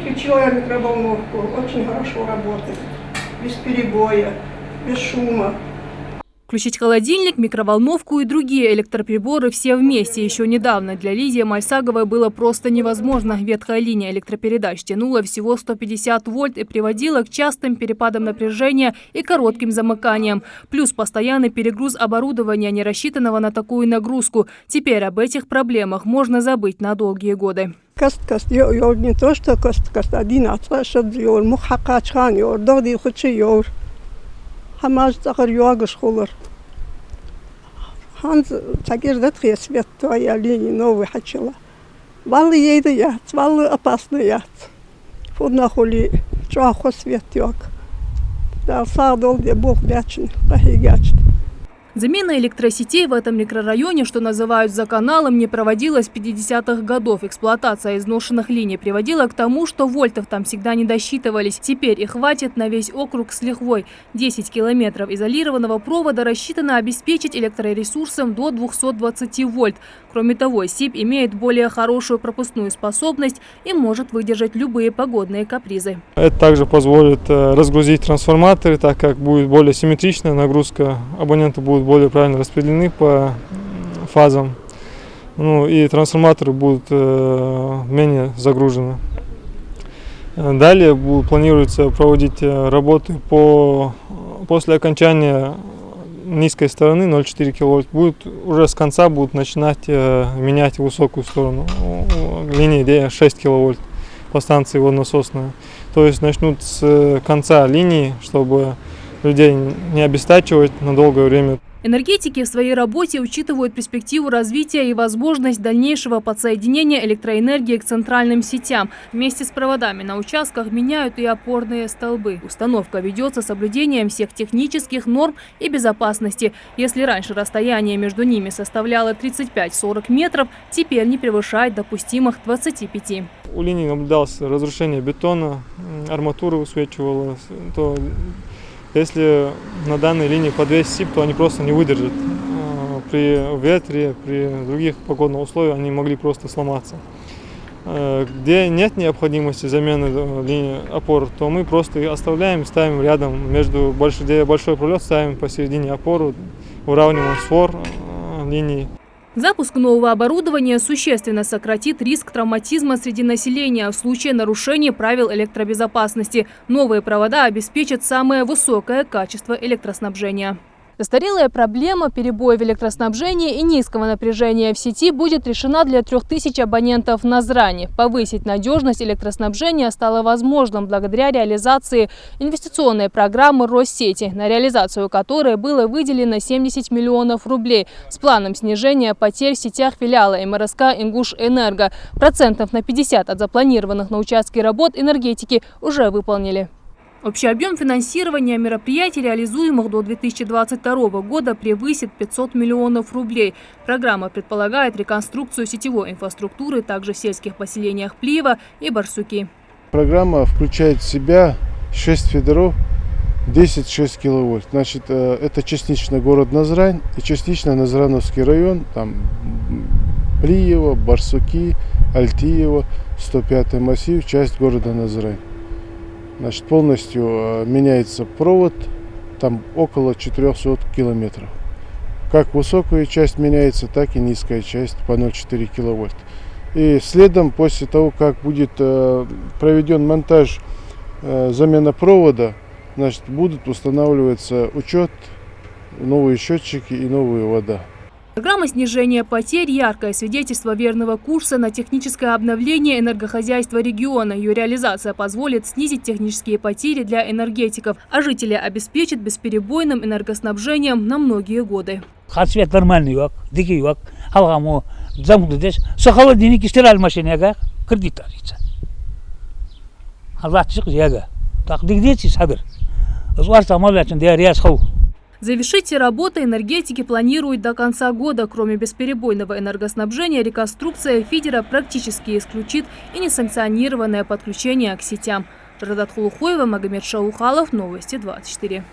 Включила я микроволновку, очень хорошо работает, без перебоя, без шума. Включить холодильник, микроволновку и другие электроприборы все вместе. Еще недавно для Лидии Мальсаговой было просто невозможно. Ветхая линия электропередач тянула всего 150 вольт и приводила к частым перепадам напряжения и коротким замыканиям. Плюс постоянный перегруз оборудования, не рассчитанного на такую нагрузку. Теперь об этих проблемах можно забыть на долгие годы. Не то, что 11 yor, muhaqqaqan yor, dağdi xuçu yor. Хамаж захар юагаш холар. Ханз тагердат свет твоя линия новый хачила. Валли ейда яц, валли опасно яц. Фудна хули чуахо свет юак. Да садол де бог бячин, кахигачин. Замена электросетей в этом микрорайоне, что называют за каналом, не проводилась с 50-х годов. Эксплуатация изношенных линий приводила к тому, что вольтов там всегда не досчитывались. Теперь их хватит на весь округ с лихвой. 10 километров изолированного провода рассчитано обеспечить электроресурсом до 220 вольт. Кроме того, СИП имеет более хорошую пропускную способность и может выдержать любые погодные капризы. Это также позволит разгрузить трансформаторы, так как будет более симметричная нагрузка, абоненты будут более правильно распределены по фазам, и трансформаторы будут менее загружены. Далее планируется проводить работы после окончания низкой стороны 0,4 кВт. Уже с конца будут начинать менять высокую сторону линии, где 6 кВт по станции водонасосная. То есть начнут с конца линии, чтобы людей не обестачивать на долгое время. Энергетики в своей работе учитывают перспективу развития и возможность дальнейшего подсоединения электроэнергии к центральным сетям. Вместе с проводами на участках меняют и опорные столбы. Установка ведется с соблюдением всех технических норм и безопасности. Если раньше расстояние между ними составляло 35-40 метров, теперь не превышает допустимых 25. У линии наблюдалось разрушение бетона, арматура высвечивалась. Если на данной линии подвесить СИП, то они просто не выдержат. При ветре, при других погодных условиях они могли просто сломаться. Где нет необходимости замены линии опор, то мы просто их оставляем, ставим рядом, где большой пролет, ставим посередине опору, выравниваем свор линий. Запуск нового оборудования существенно сократит риск травматизма среди населения в случае нарушения правил электробезопасности. Новые провода обеспечат самое высокое качество электроснабжения. Застарелая проблема перебоев в электроснабжении и низкого напряжения в сети будет решена для 3000 абонентов Назрани. Повысить надежность электроснабжения стало возможным благодаря реализации инвестиционной программы Россети, на реализацию которой было выделено 70 миллионов рублей с планом снижения потерь в сетях филиала МРСК «Ингушэнерго». Процентов на 50 от запланированных на участке работ энергетики уже выполнили. Общий объем финансирования мероприятий, реализуемых до 2022 года, превысит 500 миллионов рублей. Программа предполагает реконструкцию сетевой инфраструктуры также в сельских поселениях Плиева и Барсуки. Программа включает в себя 6 федеров, 10,6 киловольт. Значит, это частично город Назрань и частично Назрановский район, там Плиево, Барсуки, Альтиево, 105-й массив, часть города Назрань. Значит, полностью меняется провод, там около 400 километров. Как высокая часть меняется, так и низкая часть по 0,4 киловольт. И следом, после того, как будет проведен монтаж, замена провода, значит, будут устанавливаться учет, новые счетчики и новая вода. Программа снижения потерь – яркое свидетельство верного курса на техническое обновление энергохозяйства региона. Ее реализация позволит снизить технические потери для энергетиков, а жители обеспечит бесперебойным энергоснабжением на многие годы. Свет нормальный, дикий, халгаму, замкнут здесь. Холодильник и стиральная машина, кредит тарится. Халатчик, яга. Так, дигдете сабир. Зварта малячен, да я хау. Завершить все работы энергетики планируют до конца года. Кроме бесперебойного энергоснабжения, реконструкция фидера практически исключит и несанкционированное подключение к сетям. Радат Хулухоева, Магомед Шаухалов, Новости 24.